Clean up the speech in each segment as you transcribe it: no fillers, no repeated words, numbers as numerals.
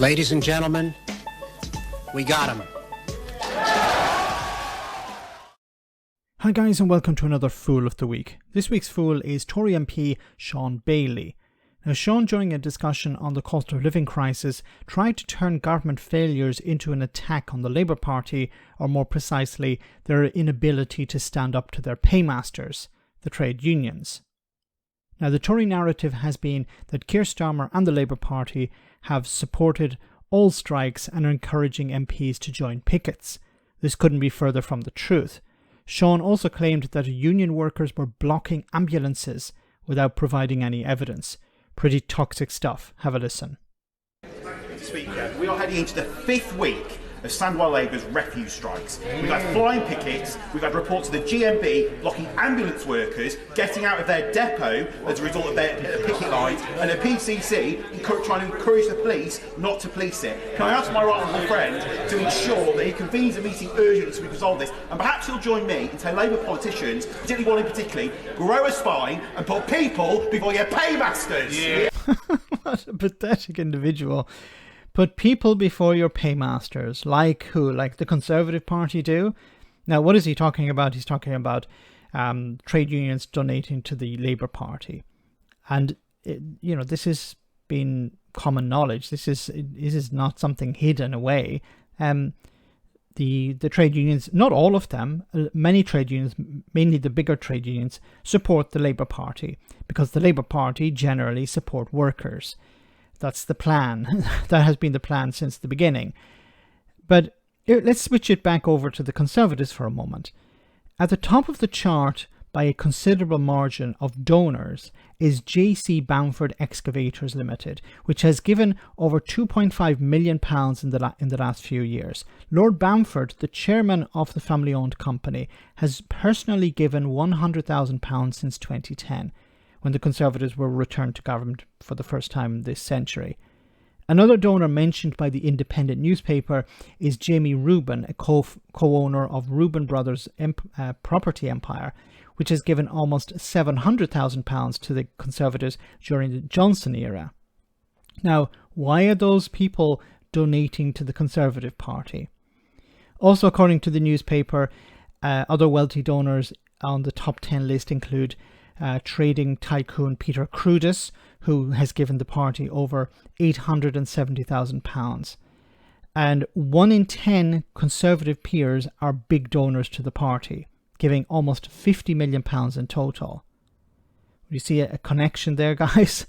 Ladies and gentlemen, we got him. Hi guys, and welcome to another Fool of the Week. This week's Fool is Tory MP Shaun Bailey. Now, Shaun, during a discussion on the cost of living crisis, tried to turn government failures into an attack on the Labour Party, or more precisely, their inability to stand up to their paymasters, the trade unions. Now, the Tory narrative has been that Keir Starmer and the Labour Party have supported all strikes and are encouraging MPs to join pickets. This couldn't be further from the truth. Shaun also claimed that union workers were blocking ambulances without providing any evidence. Pretty toxic stuff. Have a listen. Speaker, we are heading into the fifth week of Sandwell Labour's refuse strikes. We've had flying pickets, we've had reports of the GMB blocking ambulance workers getting out of their depot as a result of their picket lines, and the PCC trying to encourage the police not to police it. Can I ask my right honourable friend to ensure that he convenes a meeting urgently so we can resolve this, and perhaps he'll join me and tell Labour politicians, particularly one in particular, grow a spine and put people before your paymasters. Yeah. What a pathetic individual. Put people before your paymasters. Like who? Like the Conservative Party do? Now, what is he talking about? He's talking about trade unions donating to the Labour Party. And, this has been common knowledge. This is not something hidden away. The trade unions, not all of them, many trade unions, mainly the bigger trade unions, support the Labour Party because the Labour Party generally support workers. That's the plan. That has been the plan since the beginning. But let's switch it back over to the Conservatives for a moment. At the top of the chart by a considerable margin of donors is J.C. Bamford Excavators Limited, which has given over £2.5 million in the last few years. Lord Bamford, the chairman of the family-owned company, has personally given £100,000 since 2010. When the Conservatives were returned to government for the first time this century. Another donor mentioned by the Independent newspaper is Jamie Rubin, a co-owner of Rubin Brothers property empire, which has given almost £700,000 to the Conservatives during the Johnson era. Now, why are those people donating to the Conservative Party? Also, according to the newspaper, other wealthy donors on the top 10 list include trading tycoon Peter Cruddas, who has given the party over £870,000. And 1 in 10 Conservative peers are big donors to the party, giving almost £50 million in total. You see a connection there, guys?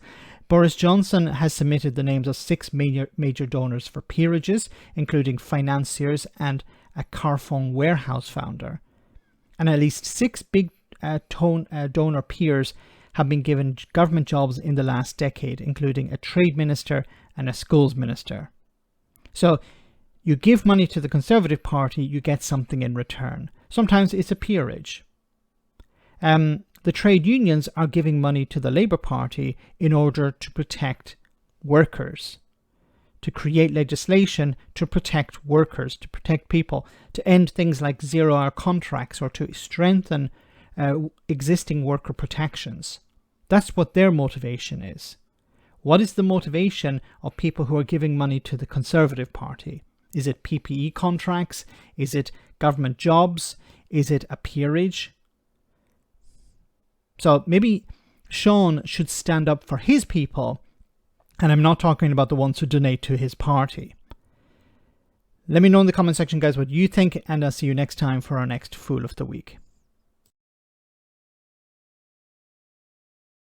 Boris Johnson has submitted the names of 6 major donors for peerages, including financiers and a Carphone warehouse founder. And at least 6 big donor peers have been given government jobs in the last decade, including a trade minister and a schools minister. So you give money to the Conservative Party, you get something in return. Sometimes it's a peerage. The trade unions are giving money to the Labour Party in order to protect workers, to create legislation to protect workers, to protect people, to end things like zero-hour contracts, or to strengthen existing worker protections. That's what their motivation is. What is the motivation of people who are giving money to the Conservative Party? Is it PPE contracts? Is it government jobs? Is it a peerage? So maybe Shaun should stand up for his people, and I'm not talking about the ones who donate to his party. Let me know in the comment section, guys, what you think, and I'll see you next time for our next Fool of the Week.